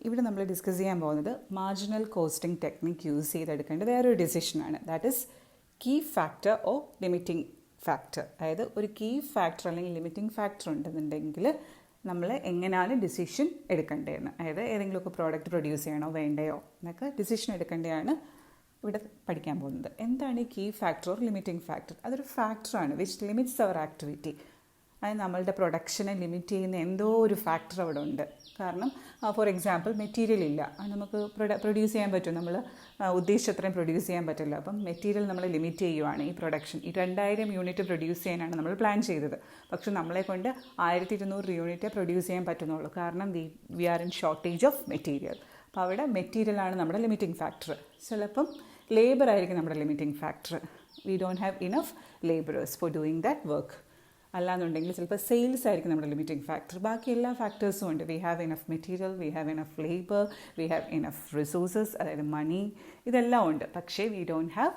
ഇവിടെ നമ്മൾ ഡിസ്കസ് ചെയ്യാൻ പോകുന്നത് മാർജിനൽ കോസ്റ്റിംഗ് ടെക്നിക്ക് യൂസ് ചെയ്തെടുക്കേണ്ട വേറൊരു ഡിസിഷനാണ്. That is key factor or limiting factor. അതായത് ഒരു കീ ഫാക്ടർ അല്ലെങ്കിൽ ലിമിറ്റിംഗ് ഫാക്ടർ ഉണ്ടെന്നുണ്ടെങ്കിൽ നമ്മൾ എങ്ങനെയാണ് ഡിസിഷൻ എടുക്കേണ്ടതെന്ന്, അതായത് ഏതെങ്കിലുമൊക്കെ പ്രോഡക്റ്റ് പ്രൊഡ്യൂസ് ചെയ്യണോ വേണ്ടയോ എന്നൊക്കെ ഡിസിഷൻ എടുക്കേണ്ടതാണ് ഇവിടെ പഠിക്കാൻ പോകുന്നത്. എന്താണ് ഈ key factor or limiting factor? അതൊരു ഫാക്ടറാണ് വിച്ച് ലിമിറ്റ്സ് അവർ ആക്ടിവിറ്റി. അതായത് നമ്മളുടെ പ്രൊഡക്ഷനെ ലിമിറ്റ് ചെയ്യുന്ന എന്തോ ഒരു ഫാക്ടർ അവിടെ ഉണ്ട്. കാരണം ഫോർ എക്സാമ്പിൾ മെറ്റീരിയൽ ഇല്ല, നമുക്ക് പ്രൊഡ്യൂസ് ചെയ്യാൻ പറ്റും, നമ്മൾ ഉദ്ദേശിച്ചത്രയും പ്രൊഡ്യൂസ് ചെയ്യാൻ പറ്റില്ല. അപ്പം മെറ്റീരിയൽ നമ്മൾ ലിമിറ്റ് ചെയ്യുവാണ്. ഈ പ്രൊഡക്ഷൻ ഈ 2000 യൂണിറ്റ് പ്രൊഡ്യൂസ് ചെയ്യാനാണ് നമ്മൾ പ്ലാൻ ചെയ്തത്. പക്ഷെ നമ്മളെ കൊണ്ട് 1200 യൂണിറ്റ് പ്രൊഡ്യൂസ് ചെയ്യാൻ പറ്റുന്നുള്ളൂ. കാരണം we are in shortage of material. അപ്പോൾ അവിടെ മെറ്റീരിയലാണ് നമ്മുടെ ലിമിറ്റിംഗ് ഫാക്ടർ. ചിലപ്പം ലേബർ ആയിരിക്കും നമ്മുടെ limiting factor. We don't have enough labourers four doing that work. അല്ലാന്നുണ്ടെങ്കിൽ ചിലപ്പോൾ സെയിൽസ് ആയിരിക്കും നമ്മുടെ ലിമിറ്റിംഗ് ഫാക്ടർ. ബാക്കി എല്ലാ ഫാക്ടേഴ്സും ഉണ്ട്. We have enough material, we have enough labour, we have enough resources, അതായത് മണി, ഇതെല്ലാം ഉണ്ട്. പക്ഷേ we don't have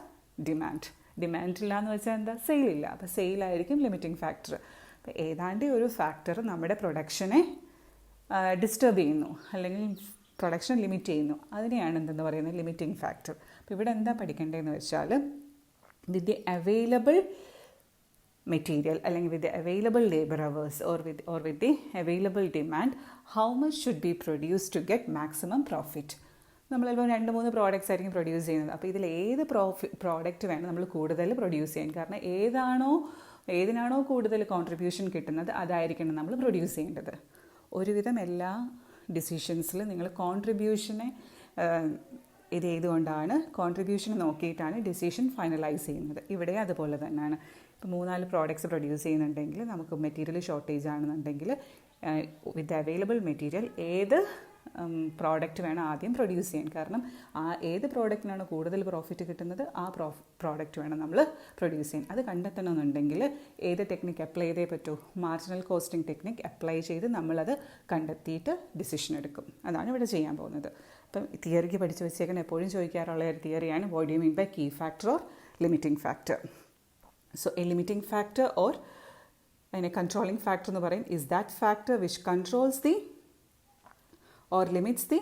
demand. Demand ഇല്ല എന്ന് വെച്ചാൽ എന്താ? സെയിലില്ല. അപ്പോൾ സെയിലായിരിക്കും ലിമിറ്റിംഗ് ഫാക്ടർ. അപ്പോൾ ഏതാണ്ട് ഒരു ഫാക്ടർ നമ്മുടെ പ്രൊഡക്ഷനെ ഡിസ്റ്റർബ് ചെയ്യുന്നു അല്ലെങ്കിൽ പ്രൊഡക്ഷൻ ലിമിറ്റ് ചെയ്യുന്നു. അതിനെയാണ് എന്തെന്ന് പറയുന്നത്? Limiting factor. അപ്പോൾ ഇവിടെ എന്താ പഠിക്കേണ്ടതെന്ന് വെച്ചാൽ വിത്ത് ദി അവൈലബിൾ മെറ്റീരിയൽ അല്ലെങ്കിൽ with the available labour hours or with the available demand how much should be produce to get maximum profit. നമ്മളിപ്പോൾ 2-3 പ്രോഡക്റ്റ്സ് ആയിരിക്കും പ്രൊഡ്യൂസ് ചെയ്യുന്നത്. അപ്പോൾ ഇതിൽ ഏത് പ്രോഡക്റ്റ് വേണം നമ്മൾ കൂടുതൽ പ്രൊഡ്യൂസ് ചെയ്യാൻ? കാരണം ഏതിനാണോ കൂടുതൽ കോൺട്രിബ്യൂഷൻ കിട്ടുന്നത് അതായിരിക്കണം നമ്മൾ പ്രൊഡ്യൂസ് ചെയ്യേണ്ടത്. ഒരുവിധം എല്ലാ ഡിസിഷൻസിൽ നിങ്ങൾ കോൺട്രിബ്യൂഷനെ ഇത് ചെയ്തുകൊണ്ടാണ്, കോൺട്രിബ്യൂഷൻ നോക്കിയിട്ടാണ് ഡിസിഷൻ ഫൈനലൈസ് ചെയ്യുന്നത്. ഇവിടെ അതുപോലെ തന്നെയാണ്. ഇപ്പോൾ 3-4 പ്രോഡക്റ്റ്സ് പ്രൊഡ്യൂസ് ചെയ്യുന്നുണ്ടെങ്കിൽ നമുക്ക് മെറ്റീരിയൽ ഷോർട്ടേജ് ആണെന്നുണ്ടെങ്കിൽ വിത്ത് അവൈലബിൾ മെറ്റീരിയൽ ഏത് പ്രോഡക്റ്റ് വേണം ആദ്യം പ്രൊഡ്യൂസ് ചെയ്യാൻ. കാരണം ഏത് പ്രോഡക്റ്റിനാണ് കൂടുതൽ പ്രോഫിറ്റ് കിട്ടുന്നത് ആ പ്രോഡക്റ്റ് വേണം നമ്മൾ പ്രൊഡ്യൂസ് ചെയ്യാൻ. അത് കണ്ടെത്തണമെന്നുണ്ടെങ്കിൽ ഏത് ടെക്നിക്ക് അപ്ലൈ ചെയ്തേ പറ്റൂ? മാർജിനൽ കോസ്റ്റിംഗ് ടെക്നിക്ക് അപ്ലൈ ചെയ്ത് നമ്മളത് കണ്ടെത്തിയിട്ട് ഡിസിഷൻ എടുക്കും. അതാണ് ഇവിടെ ചെയ്യാൻ പോകുന്നത്. അപ്പം തിയറിക്ക് പഠിച്ച് വെച്ചേക്കാൻ എപ്പോഴും ചോദിക്കാറുള്ള ഒരു തിയറിയാണ് what do you mean by key factor or limiting factor. So a limiting factor or a controlling factor എന്ന് പറയും is that factor which controls the or limits the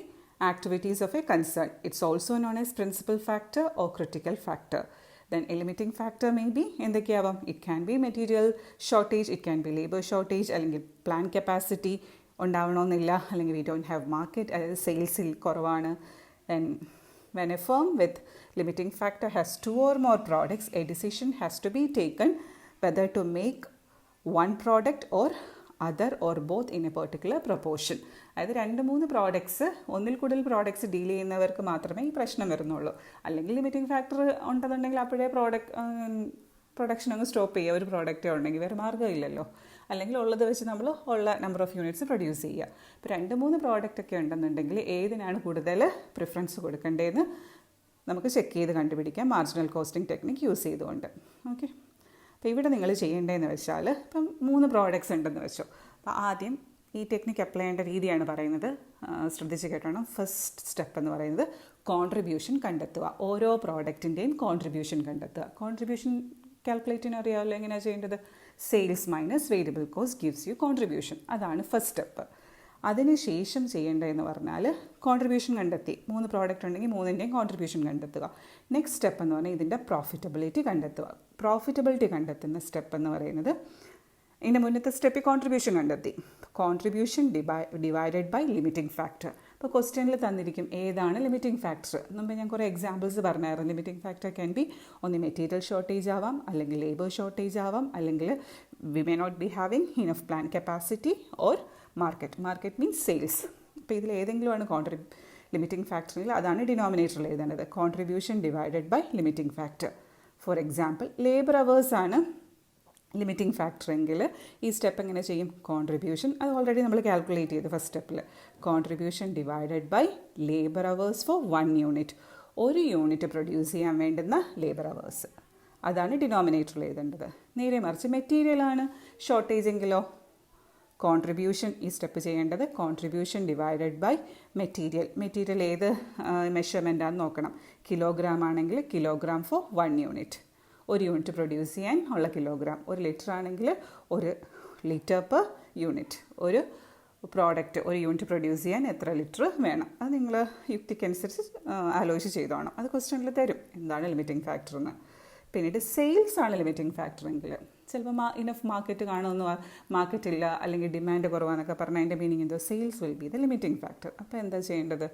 activities of a concern. It's also known as principal factor or critical factor. Then a limiting factor may be എന്തൊക്കെയാവാം? It can be material shortage, it can be labor shortage, അല്ലെങ്കിൽ plant capacity ഉണ്ടാവണമെന്നില്ല, അല്ലെങ്കിൽ we don't have market, അതായത് സെയിൽസിൽ കുറവാണ്. And when a firm with limiting factor has 2 or more products, a decision has to be taken whether to make one product or other or both in a particular proportion. അതായത് 2-3 products, ഒന്നിൽ കൂടുതൽ products deal ചെയ്യുന്നവർക്ക് മാത്രമേ ഈ പ്രശ്നം വരുന്നുള്ളൂ. അല്ലെങ്കിൽ limiting factor ഉണ്ടെന്നുണ്ടെങ്കിൽ അപ്പോഴേ പ്രൊഡക്ഷൻ അങ്ങ് സ്റ്റോപ്പ് ചെയ്യുക. ഒരു പ്രോഡക്റ്റേ ഉണ്ടെങ്കിൽ വേറെ മാർഗ്ഗമില്ലല്ലോ. അല്ലെങ്കിൽ ഉള്ളത് വെച്ച് നമ്മൾ ഉള്ള നമ്പർ ഓഫ് യൂണിറ്റ്സ് പ്രൊഡ്യൂസ് ചെയ്യുക. ഇപ്പോൾ 2-3 പ്രോഡക്റ്റ് ഒക്കെ ഉണ്ടെന്നുണ്ടെങ്കിൽ ഏതിനാണ് കൂടുതൽ പ്രിഫറൻസ് കൊടുക്കേണ്ടതെന്ന് നമുക്ക് ചെക്ക് ചെയ്ത് കണ്ടുപിടിക്കാം മാർജിനൽ കോസ്റ്റിംഗ് ടെക്നിക്ക് യൂസ് ചെയ്തുകൊണ്ട്. ഓക്കെ, അപ്പോൾ ഇവിടെ നിങ്ങൾ ചെയ്യേണ്ടതെന്ന് വെച്ചാൽ ഇപ്പം 3 പ്രോഡക്ട്സ് ഉണ്ടെന്ന് വെച്ചോ. അപ്പോൾ ആദ്യം ഈ ടെക്നിക്ക് അപ്ലൈ ചെയ്യേണ്ട രീതിയാണ് പറയുന്നത്. ശ്രദ്ധിച്ച് കേട്ടോണം. ഫസ്റ്റ് സ്റ്റെപ്പ് എന്ന് പറയുന്നത് കോൺട്രിബ്യൂഷൻ കണ്ടെത്തുക. ഓരോ പ്രോഡക്റ്റിൻ്റെയും കോൺട്രിബ്യൂഷൻ കണ്ടെത്തുക. കോൺട്രിബ്യൂഷൻ കാൽക്കുലേറ്റിന് അറിയാമല്ലോ എങ്ങനെയാണ് ചെയ്യേണ്ടത്? Sales minus variable cost gives you contribution. അതാണ് ഫസ്റ്റ് സ്റ്റെപ്പ്. അതിനുശേഷം ചെയ്യേണ്ടതെന്ന് പറഞ്ഞാൽ കോൺട്രിബ്യൂഷൻ കണ്ടെത്തി. 3 പ്രോഡക്റ്റ് ഉണ്ടെങ്കിൽ 3ൻ്റെയും കോൺട്രിബ്യൂഷൻ കണ്ടെത്തുക. നെക്സ്റ്റ് സ്റ്റെപ്പ് എന്ന് പറഞ്ഞാൽ ഇതിൻ്റെ പ്രോഫിറ്റബിലിറ്റി കണ്ടെത്തുക. പ്രോഫിറ്റബിലിറ്റി കണ്ടെത്തുന്ന സ്റ്റെപ്പ് എന്ന് പറയുന്നത് ഇതിൻ്റെ മുന്നത്തെ സ്റ്റെപ്പിൽ കോൺട്രിബ്യൂഷൻ കണ്ടെത്തി. Contribution divided by limiting factor. ഇപ്പോൾ ക്വസ്റ്റ്യനിൽ തന്നിരിക്കും ഏതാണ് ലിമിറ്റിംഗ് ഫാക്ടർ. മുമ്പ് ഞാൻ കുറേ എക്സാമ്പിൾസ് പറഞ്ഞായിരുന്നു. ലിമിറ്റിംഗ് ഫാക്ടർ ക്യാൻ ബി ഒന്ന് മെറ്റീരിയൽ ഷോർട്ടേജ് ആവാം, അല്ലെങ്കിൽ ലേബർ ഷോർട്ടേജ് ആവാം, അല്ലെങ്കിൽ we may not be having enough plant capacity or market means sales. അപ്പോൾ ഇതിൽ ഏതെങ്കിലുമാണ് ലിമിറ്റിംഗ് ഫാക്ടറിൽ, അതാണ് ഡിനോമിനേറ്ററിൽ എഴുതേണ്ടത്. Contribution divided by limiting factor. For example labour hours ആണ് ലിമിറ്റിംഗ് ഫാക്ടർ എങ്കിൽ ഈ സ്റ്റെപ്പ് എങ്ങനെ ചെയ്യും? കോൺട്രിബ്യൂഷൻ അത് ഓൾറെഡി നമ്മൾ കാൽക്കുലേറ്റ് ചെയ്തു ഫസ്റ്റ് സ്റ്റെപ്പിൽ. Contribution divided by labour hours for 1 unit. 1 unit produce ചെയ്യാൻ വേണ്ടുന്ന ലേബർ അവേഴ്സ്, അതാണ് ഡിനോമിനേറ്ററിൽ എഴുതേണ്ടത്. നേരെ മറിച്ച് മെറ്റീരിയലാണ് ഷോർട്ടേജ് എങ്കിലോ കോൺട്രിബ്യൂഷൻ ഈ സ്റ്റെപ്പ് ചെയ്യേണ്ടത് കോൺട്രിബ്യൂഷൻ ഡിവൈഡഡ് ബൈ മെറ്റീരിയൽ ഏത് മെഷർമെൻറ്റാന്ന് നോക്കണം. കിലോഗ്രാം ആണെങ്കിൽ kilogram for 1 unit. 1 unit produce ചെയ്യാൻ ഉള്ള കിലോഗ്രാം. 1 ലിറ്റർ ആണെങ്കിൽ 1 ലിറ്റർ പെർ യൂണിറ്റ്. പ്രോഡക്റ്റ് ഒരു യൂണിറ്റ് പ്രൊഡ്യൂസ് ചെയ്യാൻ എത്ര ലിറ്റർ വേണം, അത് നിങ്ങൾ യുക്തിക്കനുസരിച്ച് ആലോചിച്ച് ചെയ്തോണം. അത് ക്വസ്റ്റ്യനിൽ തരും എന്താണ് ലിമിറ്റിംഗ് ഫാക്ടർ എന്ന്. പിന്നീട് സെയിൽസ് ആണ് ലിമിറ്റിംഗ് ഫാക്ടർ എങ്കിൽ ചിലപ്പോൾ ഇനഫ് മാർക്കറ്റ് കാണുമെന്ന്, മാർക്കറ്റ് ഇല്ല അല്ലെങ്കിൽ ഡിമാൻഡ് കുറവാന്നൊക്കെ പറഞ്ഞാൽ അതിൻ്റെ മീനിങ് എന്തോ, sales will be the limiting factor. അപ്പോൾ എന്താ ചെയ്യേണ്ടത്?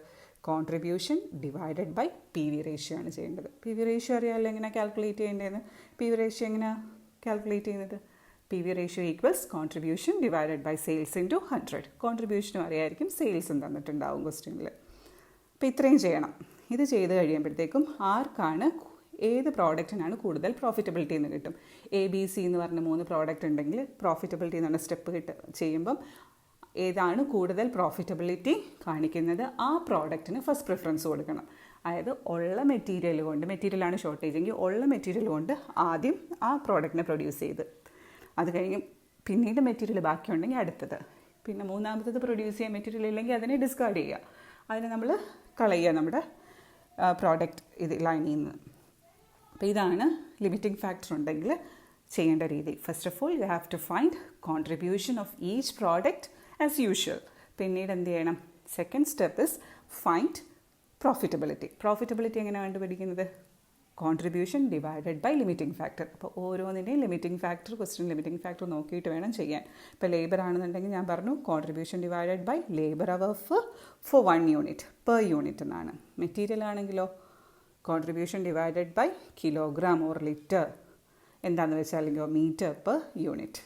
Contribution divided by P V ratio ആണ് ചെയ്യേണ്ടത്. പി വി റേഷ്യോ അറിയാമല്ലോ എങ്ങനെയാണ് കാൽക്കുലേറ്റ് ചെയ്യേണ്ടതെന്ന്. പി വി റേഷ്യോ എങ്ങനെയാണ് കാൽക്കുലേറ്റ് ചെയ്യുന്നത്? P V ratio equals contribution divided by sales into 100. കോൺട്രിബ്യൂഷനും അറിയായിരിക്കും, സെയിൽസും തന്നിട്ടുണ്ടാവും ക്വസ്റ്റ്യനിൽ. അപ്പോൾ ഇത്രയും ചെയ്യണം. ഇത് ചെയ്ത് കഴിയുമ്പോഴത്തേക്കും ആർക്കാണ്, ഏത് പ്രോഡക്റ്റിനാണ് കൂടുതൽ പ്രോഫിറ്റബിലിറ്റി എന്ന് കിട്ടും. ABC എന്ന് പറഞ്ഞ 3 പ്രോഡക്റ്റ് ഉണ്ടെങ്കിൽ പ്രോഫിറ്റബിലിറ്റി എന്ന് പറഞ്ഞ സ്റ്റെപ്പ് ചെയ്യുമ്പം ഏതാണ് കൂടുതൽ പ്രോഫിറ്റബിലിറ്റി കാണിക്കുന്നത് ആ പ്രോഡക്റ്റിന് ഫസ്റ്റ് പ്രിഫറൻസ് കൊടുക്കണം. അതായത് ഉള്ള മെറ്റീരിയലാണ് ഷോർട്ടേജ് എങ്കിൽ ഉള്ള മെറ്റീരിയൽ കൊണ്ട് ആദ്യം ആ പ്രോഡക്റ്റിനെ പ്രൊഡ്യൂസ് ചെയ്ത്, അത് കഴിഞ്ഞ് പിന്നീട് മെറ്റീരിയൽ ബാക്കിയുണ്ടെങ്കിൽ അടുത്തത്, പിന്നെ മൂന്നാമത്തത് പ്രൊഡ്യൂസ് ചെയ്യാൻ മെറ്റീരിയൽ ഇല്ലെങ്കിൽ അതിനെ ഡിസ്കാർഡ് ചെയ്യുക, അതിനെ നമ്മൾ കളയുക നമ്മുടെ പ്രോഡക്റ്റ് ഇത് ലൈനിൽ നിന്ന്. അപ്പോൾ ഇതാണ് ലിമിറ്റിംഗ് ഫാക്ടർ ഉണ്ടെങ്കിൽ ചെയ്യേണ്ട രീതി. First of all you have to find contribution of each product as usual. പിന്നീട് എന്ത് ചെയ്യണം? Second step is find profitability. Profitability എങ്ങനെയാണ് കണ്ടുപിടിക്കുന്നത്? Contribution divided by limiting factor. അപ്പോൾ ഓരോന്നിൻ്റെയും limiting factor, question limiting factor നോക്കിയിട്ട് വേണം ചെയ്യാൻ. ഇപ്പോൾ ലേബർ ആണെന്നുണ്ടെങ്കിൽ ഞാൻ പറഞ്ഞു contribution divided by labour hour for 1 unit per unit എന്നാണ്. മെറ്റീരിയൽ ആണെങ്കിലോ contribution divided by kilogram or litre, എന്താണെന്ന് വെച്ചാൽ മീറ്റർ പെർ യൂണിറ്റ്,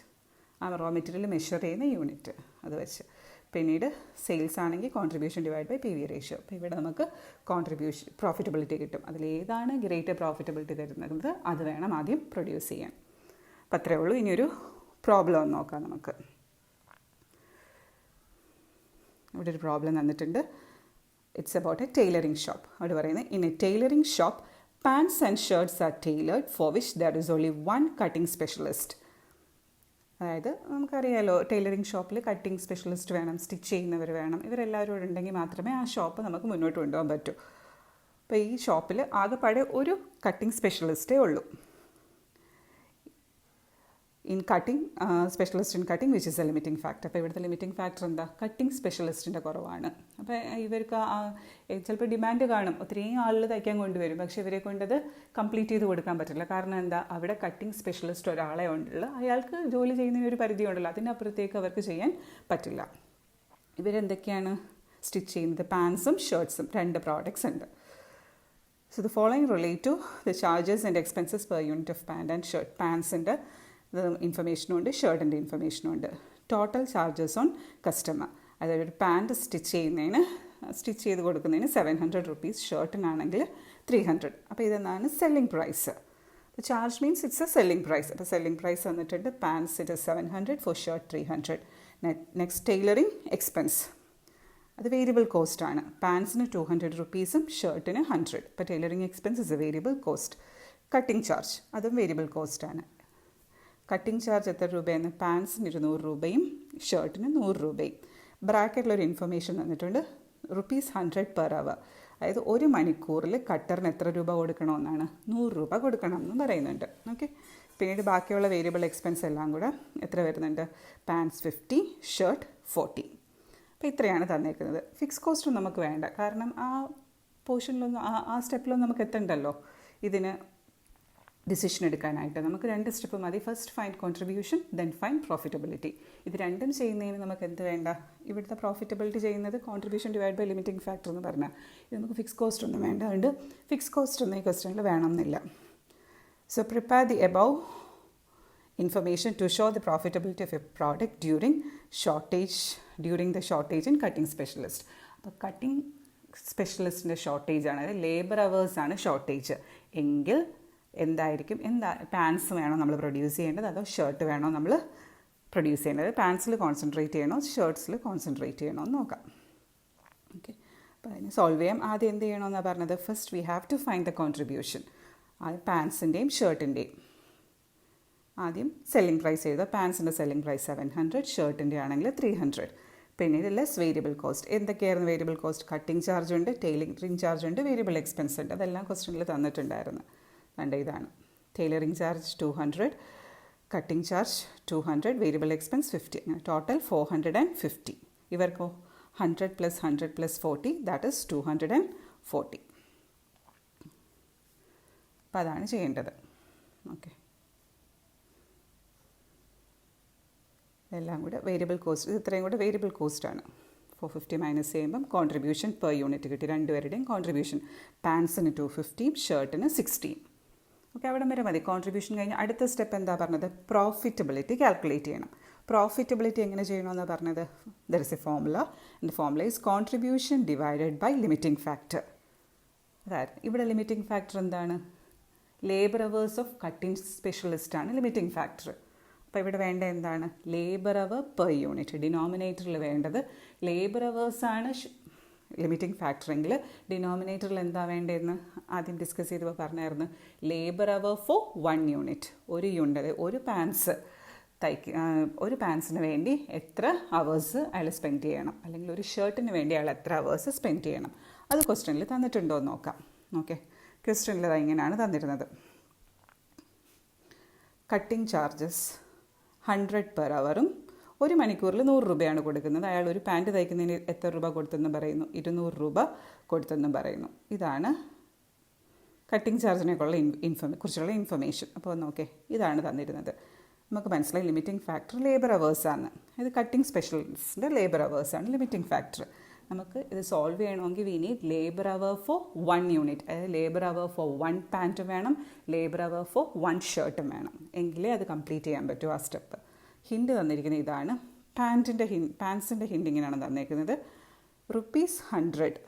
ആ റോ മെറ്റീരിയൽ മെഷർ ചെയ്യുന്ന യൂണിറ്റ് അത് വെച്ച്. പിന്നീട് സെയിൽസ് ആണെങ്കിൽ contribution divide by P V ratio. അപ്പോൾ ഇവിടെ നമുക്ക് കോൺട്രിബ്യൂഷൻ പ്രോഫിറ്റബിലിറ്റി കിട്ടും. അതിലേതാണ് ഗ്രേറ്റർ പ്രോഫിറ്റബിലിറ്റി തരുന്നത് അത് വേണം ആദ്യം പ്രൊഡ്യൂസ് ചെയ്യാൻ. അപ്പം അത്രയേ ഉള്ളൂ. ഇനിയൊരു പ്രോബ്ലം ഒന്ന് നോക്കാം നമുക്ക്. ഇവിടെ ഒരു പ്രോബ്ലം തന്നിട്ടുണ്ട്. It's about a tailoring shop. അവിടെ പറയുന്നത് in a tailoring shop pants and shirts are tailored for which there is only 1 cutting specialist. അതായത് നമുക്കറിയാമല്ലോ ടൈലറിംഗ് ഷോപ്പിൽ കട്ടിംഗ് സ്പെഷ്യലിസ്റ്റ് വേണം, സ്റ്റിച്ച് ചെയ്യുന്നവർ വേണം. ഇവരെല്ലാവരും ഉണ്ടെങ്കിൽ മാത്രമേ ആ ഷോപ്പ് നമുക്ക് മുന്നോട്ട് കൊണ്ടുപോകാൻ പറ്റൂ. അപ്പോൾ ഈ ഷോപ്പിൽ ആകെപ്പാടെ ഒരു കട്ടിംഗ് സ്പെഷ്യലിസ്റ്റേ ഉള്ളൂ. In cutting specialist in cutting which is A limiting factor. അപ്പോൾ ഇവിടുത്തെ ലിമിറ്റിംഗ് ഫാക്ടർ എന്താ? കട്ടിംഗ് സ്പെഷ്യലിസ്റ്റിൻ്റെ കുറവാണ്. അപ്പോൾ ഇവർക്ക് ചിലപ്പോൾ ഡിമാൻഡ് കാണും, ഒത്തിരി ആളുകൾ തയ്ക്കാൻ കൊണ്ടുവരും, പക്ഷേ ഇവരെ കൊണ്ടത് കംപ്ലീറ്റ് ചെയ്ത് കൊടുക്കാൻ പറ്റില്ല. കാരണം എന്താ? അവിടെ കട്ടിംഗ് സ്പെഷ്യലിസ്റ്റ് ഒരാളെ ഉണ്ടല്ലോ, അയാൾക്ക് ജോലി ചെയ്യുന്നതിന് ഒരു പരിധി ഉണ്ടല്ലോ, അതിനപ്പുറത്തേക്ക് അവർക്ക് ചെയ്യാൻ പറ്റില്ല. ഇവരെന്തൊക്കെയാണ് സ്റ്റിച്ച് ചെയ്യുന്നത്? പാൻസും ഷർട്ട്സും 2 പ്രോഡക്ട്സ് ഉണ്ട്. So the following relate to the charges and expenses per unit of pant and shirt. പാൻസിൻ്റെ ഇൻഫർമേഷനും ഉണ്ട്, ഷർട്ടിൻ്റെ ഇൻഫർമേഷനും ഉണ്ട്. ടോട്ടൽ ചാർജസ് ഓൺ കസ്റ്റമർ, അതായത് ഒരു പാൻറ് സ്റ്റിച്ച് ചെയ്ത് കൊടുക്കുന്നതിന് 700 rupees, ഷർട്ടിനാണെങ്കിൽ 300. അപ്പോൾ ഇതെന്നാണ് സെല്ലിംഗ് പ്രൈസ്. അപ്പോൾ charge means it's a selling price. അപ്പോൾ സെല്ലിംഗ് പ്രൈസ് വന്നിട്ടുണ്ട് pants it 700, for shirt 300. Next tailoring expense, അത് വേരിയബിൾ കോസ്റ്റാണ്. പാൻസിന് 200 rupees, ഷർട്ടിന് 100. അപ്പോൾ tailoring expense is a variable cost. Cutting charge അതും വേരിയബിൾ കോസ്റ്റാണ്. കട്ടിംഗ് ചാർജ് എത്ര രൂപയെന്ന്? പാൻസിന് 200 രൂപയും ഷർട്ടിന് 100 രൂപയും. ബ്രാക്കറ്റിലൊരു ഇൻഫർമേഷൻ തന്നിട്ടുണ്ട്, ₹100 per hour. അതായത് 1 മണിക്കൂറിൽ കട്ടറിന് എത്ര രൂപ കൊടുക്കണമെന്നാണ്? 100 രൂപ കൊടുക്കണം എന്ന് പറയുന്നുണ്ട്. ഓക്കെ. പിന്നീട് ബാക്കിയുള്ള വേരിയബിൾ എക്സ്പെൻസ് എല്ലാം കൂടെ എത്ര വരുന്നുണ്ട്? Pants 50, shirt 40. അപ്പോൾ ഇത്രയാണ് തന്നേക്കുന്നത്. ഫിക്സ് കോസ്റ്റും നമുക്ക് വേണ്ട, കാരണം ആ പോർഷനിലൊന്നും ആ സ്റ്റെപ്പിലൊന്നും നമുക്ക് എത്തണ്ടല്ലോ ഇതിന് ഡിസിഷൻ എടുക്കാനായിട്ട്. നമുക്ക് 2 സ്റ്റെപ്പ് മതി. First find contribution, then find profitability. ഇത് രണ്ടും ചെയ്യുന്നതിന് നമുക്ക് എന്ത് വേണ്ട? ഇവിടുത്തെ പ്രോഫിറ്റബിലിറ്റി ചെയ്യുന്നത് contribution divide by limiting factor എന്ന് പറഞ്ഞാൽ ഇത് നമുക്ക് ഫിക്സ് കോസ്റ്റ് ഒന്നും വേണ്ട. അതുകൊണ്ട് ഫിക്സ് കോസ്റ്റ് ഒന്നും ഈ ക്വസ്റ്റ്യനിൽ വേണമെന്നില്ല. So prepare the above information to show the profitability of a product during the shortage in cutting specialist. അപ്പോൾ കട്ടിംഗ് സ്പെഷ്യലിസ്റ്റിൻ്റെ ഷോർട്ടേജ് ആണ്, അതായത് ലേബർ അവേഴ്സ് ആണ് ഷോർട്ടേജ് എങ്കിൽ എന്തായിരിക്കും? പാൻസ് വേണോ നമ്മൾ പ്രൊഡ്യൂസ് ചെയ്യേണ്ടത്, അതോ ഷർട്ട് വേണോ നമ്മൾ പ്രൊഡ്യൂസ് ചെയ്യേണ്ടത്? പാൻസിൽ കോൺസെൻട്രേറ്റ് ചെയ്യണോ ഷർട്ട്സിൽ കോൺസെൻട്രേറ്റ് ചെയ്യണോ എന്ന് നോക്കാം. ഓക്കെ. അപ്പോൾ അതിന് സോൾവ് ചെയ്യാം. ആദ്യം എന്ത് ചെയ്യണമെന്നാണ് പറഞ്ഞത്? First we have to find the contribution. അത് പാൻസിൻ്റെയും ഷർട്ടിൻ്റെയും ആദ്യം സെല്ലിംഗ് പ്രൈസ് ചെയ്താൽ പാൻസിൻ്റെ സെല്ലിംഗ് പ്രൈസ് 700, ഷർട്ടിൻ്റെ ആണെങ്കിൽ 300. പിന്നീട് ലെസ് വേരിയബിൾ കോസ്റ്റ്. എന്തൊക്കെയായിരുന്നു വേരിയബിൾ കോസ്റ്റ്? കട്ടിംഗ് ചാർജ് ഉണ്ട്, ടൈലറിംഗ് ചാർജ് ഉണ്ട്, വേരിയബിൾ എക്സ്പെൻസ് ഉണ്ട്. അതെല്ലാം ക്വസ്റ്റ്യനിൽ തന്നിട്ടുണ്ടായിരുന്നു. രണ്ട് ഇതാണ് tailoring charge 200, cutting charge 200, variable expense 50, total 450. ഇവർക്കോ 100 + 100 + 40 that is 240. അപ്പോൾ അതാണ് ചെയ്യേണ്ടത്. ഓക്കെ, എല്ലാം കൂടെ വേരിയബിൾ കോസ്റ്റ്, ഇത്രയും കൂടെ വേരിയബിൾ കോസ്റ്റാണ്. 450 മൈനസ് ചെയ്യുമ്പം കോൺട്രിബ്യൂഷൻ പെർ യൂണിറ്റ് കിട്ടി. രണ്ടുപേരുടെയും കോൺട്രിബ്യൂഷൻ. പാൻസിന് 250, ഷർട്ടിന് 60. ഓക്കെ, അവിടെ വരെ മതി. കോൺട്രിബ്യൂഷൻ കഴിഞ്ഞ് അടുത്ത സ്റ്റെപ്പ് എന്താ പറഞ്ഞത്? പ്രോഫിറ്റബിലിറ്റി കാൽക്കുലേറ്റ് ചെയ്യണം. പ്രോഫിറ്റബിലിറ്റി എങ്ങനെ ചെയ്യണമെന്നാണ് പറഞ്ഞത്? There is a formula. And formula is contribution divided by limiting factor. അതായത് ഇവിടെ ലിമിറ്റിംഗ് ഫാക്ടർ എന്താണ്? Labour hours of cutting specialist ആണ് ലിമിറ്റിംഗ് ഫാക്ടർ. അപ്പോൾ ഇവിടെ വേണ്ട എന്താണ്? Labour hour per unit. ഡിനോമിനേറ്ററിൽ വേണ്ടത് ലേബർ അവേഴ്സാണ് ലിമിറ്റിംഗ് ഫാക്ടറെങ്കിൽ ഡിനോമിനേറ്ററിൽ എന്താ വേണ്ടതെന്ന് ആദ്യം ഡിസ്കസ് ചെയ്തപ്പോൾ പറഞ്ഞായിരുന്നു. Labour hour for 1 unit. ഒരു യൂണിറ്റ്, ഒരു പാൻസിന് വേണ്ടി എത്ര അവേഴ്സ് അയാൾ സ്പെൻഡ് ചെയ്യണം, അല്ലെങ്കിൽ ഒരു ഷർട്ടിന് വേണ്ടി അയാൾ എത്ര അവേഴ്സ് സ്പെൻഡ് ചെയ്യണം. അത് ക്വസ്റ്റ്യനിൽ തന്നിട്ടുണ്ടോ എന്ന് നോക്കാം. ഓക്കെ, ക്വസ്റ്റ്യനിൽ ഇങ്ങനെയാണ് തന്നിരുന്നത്. കട്ടിംഗ് ചാർജസ് 100 പെർ അവറും 1 മണിക്കൂറിൽ 100 രൂപയാണ് കൊടുക്കുന്നത്. അയാൾ ഒരു പാൻറ്റ് തയ്ക്കുന്നതിന് എത്ര രൂപ കൊടുത്തെന്ന് പറയുന്നു? 200 രൂപ കൊടുത്തെന്നും പറയുന്നു. ഇതാണ് കട്ടിംഗ് ചാർജിനെ കുറിച്ചുള്ള ഇൻഫർമേഷൻ. അപ്പോൾ നോക്കേ, ഇതാണ് തന്നിരുന്നത്. നമുക്ക് മനസ്സിലായി ലിമിറ്റിംഗ് ഫാക്ടർ ലേബർ അവേഴ്സാണ്. ഇത് കട്ടിംഗ് സ്പെഷ്യലിസ്റ്റിൻ്റെ ലേബർ അവേഴ്സാണ് ലിമിറ്റിംഗ് ഫാക്ടർ. നമുക്ക് ഇത് സോൾവ് ചെയ്യണമെങ്കിൽ we need labour hour for 1 unit. അതായത് ലേബർ അവർ ഫോർ 1 പാൻറ്റും വേണം, ലേബർ അവർ ഫോർ 1 ഷർട്ടും വേണം. എങ്കിലേ അത് കംപ്ലീറ്റ് ചെയ്യാൻ പറ്റൂ ആ സ്റ്റെപ്പ്. ഹിൻഡ് തന്നിരിക്കുന്നത് ഇതാണ്. പാൻസിൻ്റെ ഹിൻഡ് ഇങ്ങനെയാണ് തന്നിരിക്കുന്നത്. ₹100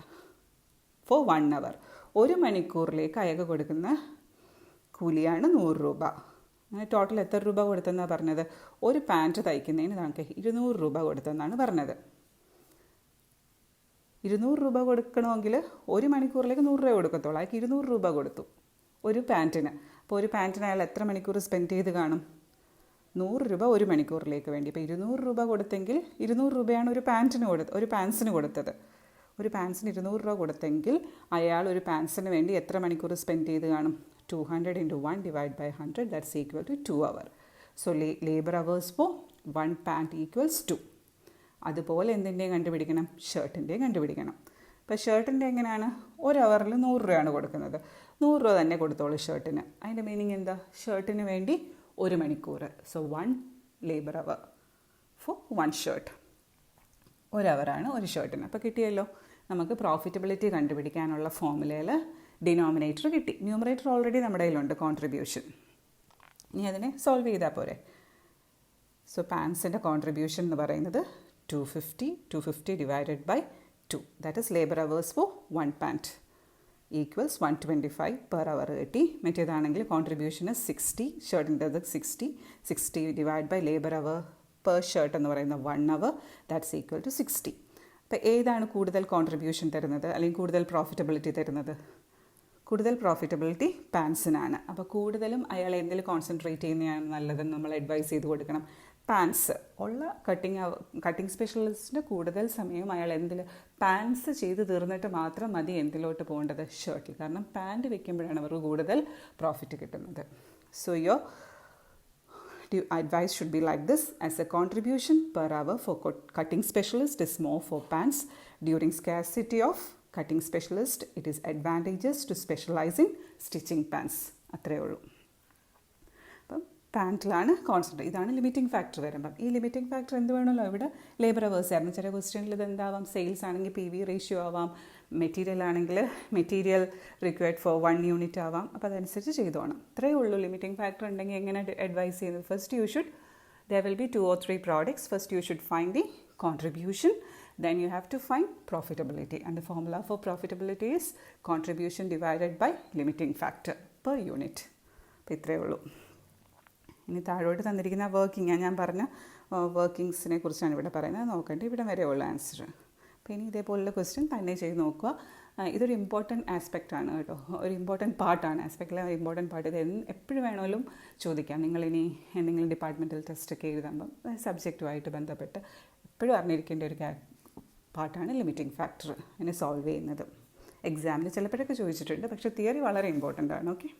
ഫോർ 1 അവർ. 1 മണിക്കൂറിലേക്ക് അയാൾക്ക് കൊടുക്കുന്ന കൂലിയാണ് 100 രൂപ. അങ്ങനെ ടോട്ടൽ എത്ര രൂപ കൊടുത്തെന്നാണ് പറഞ്ഞത്? ഒരു പാൻറ്റ് തയ്ക്കുന്നതിന് നമുക്ക് 200 രൂപ കൊടുത്തെന്നാണ് പറഞ്ഞത്. 200 രൂപ കൊടുക്കണമെങ്കിൽ 1 മണിക്കൂറിലേക്ക് 100 രൂപ കൊടുക്കത്തുള്ളൂ. അയാൾക്ക് 200 രൂപ കൊടുത്തു ഒരു പാൻറ്റിന്. അപ്പോൾ ഒരു പാൻറ്റിന് അയാൾ എത്ര മണിക്കൂർ സ്പെൻഡ് ചെയ്ത് കാണും? 100 രൂപ 1 മണിക്കൂറിലേക്ക് വേണ്ടി. ഇപ്പോൾ 200 രൂപ കൊടുത്തെങ്കിൽ 200 രൂപയാണ് ഒരു പാൻസിന് കൊടുത്തത്. ഒരു പാൻസിന് 200 രൂപ കൊടുത്തെങ്കിൽ അയാൾ ഒരു പാൻസിന് വേണ്ടി എത്ര മണിക്കൂർ സ്പെൻഡ് ചെയ്ത് കാണും? 200 × 1 / 100 that's equal to 2 hour. So labour hours for 1 pant equals 2. അതുപോലെ എന്തിൻ്റെയും കണ്ടുപിടിക്കണം? ഷർട്ടിൻ്റെയും കണ്ടുപിടിക്കണം. ഇപ്പോൾ ഷർട്ടിൻ്റെ എങ്ങനെയാണ്? 1 അവറിൽ 100 രൂപയാണ് കൊടുക്കുന്നത്. 100 രൂപ തന്നെ കൊടുത്തോളൂ ഷർട്ടിന്. അതിൻ്റെ മീനിങ് എന്താ? ഷർട്ടിന് വേണ്ടി 1 മണിക്കൂർ. So 1 labour hour for 1 shirt. 1 അവറാണ് ഒരു ഷർട്ടിന്. അപ്പോൾ കിട്ടിയല്ലോ. നമുക്ക് പ്രോഫിറ്റബിലിറ്റി കണ്ടുപിടിക്കാനുള്ള ഫോർമുലയിൽ ഡിനോമിനേറ്റർ കിട്ടി. ന്യൂമറേറ്റർ ഓൾറെഡി നമ്മുടെ കയ്യിലുണ്ട്, കോൺട്രിബ്യൂഷൻ. ഇനി അതിനെ സോൾവ് ചെയ്താൽ പോരെ. സോ പാൻസിൻ്റെ കോൺട്രിബ്യൂഷൻ എന്ന് പറയുന്നത് 250 divided by 2 that is labour hours for 1 pant equals 125 per hour കിട്ടി. മറ്റേതാണെങ്കിൽ കോൺട്രിബ്യൂഷന് 60, ഷർട്ടിൻ്റെത് 60 divide by labour hour per shirt എന്ന് പറയുന്ന 1 അവർ ദാറ്റ്സ് ഈക്വൽ ടു 60. അപ്പോൾ ഏതാണ് കൂടുതൽ കോൺട്രിബ്യൂഷൻ തരുന്നത്, അല്ലെങ്കിൽ കൂടുതൽ പ്രോഫിറ്റബിലിറ്റി തരുന്നത്? കൂടുതൽ പ്രോഫിറ്റബിലിറ്റി പാൻസിനാണ്. അപ്പോൾ കൂടുതലും അയാൾ എന്തിൽ കോൺസെൻട്രേറ്റ് ചെയ്യുന്നതാണ് നല്ലതെന്ന് നമ്മൾ അഡ്വൈസ് ചെയ്ത് കൊടുക്കണം. പാൻസ് ഉള്ള കട്ടിംഗ് സ്പെഷ്യലിസ്റ്റിൻ്റെ കൂടുതൽ സമയം അയാൾ പാൻസ് ചെയ്ത് തീർന്നിട്ട് മാത്രം മതി എന്തിലോട്ട് പോകേണ്ടത്? ഷർട്ടിൽ. കാരണം പാൻറ്റ് വെക്കുമ്പോഴാണ് അവർക്ക് കൂടുതൽ പ്രോഫിറ്റ് കിട്ടുന്നത്. So your advice should be like this: as a contribution per hour for cutting specialist is more for pants. During scarcity of cutting specialist, it is advantageous to specialize in stitching pants. അത്രയേ ഉള്ളൂ. അപ്പം പാൻറ്റിലാണ് concentrate. ഇതാണ് limiting factor വരുമ്പം. ഈ limiting factor എന്ത് വേണമല്ലോ ഇവിടെ? Labour hours ആയിരുന്നു. ചില ക്വസ്റ്റ്യനിൽ ഇത് എന്താവാം? സെയിൽസ് ആണെങ്കിൽ PV റേഷ്യോ ആവാം, മെറ്റീരിയൽ ആണെങ്കിൽ മെറ്റീരിയൽ റിക്വയർഡ് ഫോർ 1 യൂണിറ്റ് ആവാം. അപ്പോൾ അതനുസരിച്ച് ചെയ്തോണം. ഇത്രയേ ഉള്ളൂ. ലിമിറ്റിംഗ് ഫാക്ടർ ഉണ്ടെങ്കിൽ എങ്ങനെ അഡ്വൈസ് ചെയ്യുന്നത്? First there will be 2 or 3 products. First you should find the contribution, then you have to find profitability, and the formula for profitability is contribution divided by limiting factor per unit. അപ്പോൾ ഇത്രയേ ഉള്ളൂ. ഇനി താഴോട്ട് തന്നിരിക്കുന്ന ഞാൻ പറഞ്ഞ വർക്കിങ്സിനെ കുറിച്ചാണ് ഇവിടെ പറയുന്നത്. നോക്കട്ടെ, ഇവിടെ വരെയുള്ള ആൻസർ. അപ്പോൾ ഇനി ഇതേപോലുള്ള ക്വസ്റ്റ്യൻ തന്നെ ചെയ്ത് നോക്കുക. ഇതൊരു ഇമ്പോർട്ടൻറ്റ് ആസ്പെക്റ്റാണ് കേട്ടോ, ഒരു ഇമ്പോർട്ടൻറ്റ് പാർട്ടാണ്. ആസ്പെക്റ്റിലെ ഒരു ഇമ്പോർട്ടൻറ്റ് പാർട്ട്. ഇത് എപ്പോഴും വേണമെങ്കിലും ചോദിക്കാം. നിങ്ങളിനി എന്തെങ്കിലും ഡിപ്പാർട്ട്മെൻറ്റൽ ടെസ്റ്റൊക്കെ എഴുതുമ്പം സബ്ജക്റ്റുമായിട്ട് ബന്ധപ്പെട്ട് എപ്പോഴും അറിഞ്ഞിരിക്കേണ്ട ഒരു പാർട്ടാണ് ലിമിറ്റിംഗ് ഫാക്ടർ. അതിനെ സോൾവ് ചെയ്യുന്നത്. എക്സാമിൽ ചിലപ്പോഴൊക്കെ ചോദിച്ചിട്ടുണ്ട്, പക്ഷേ തിയറി വളരെ ഇമ്പോർട്ടൻ്റ് ആണ്. ഓക്കെ.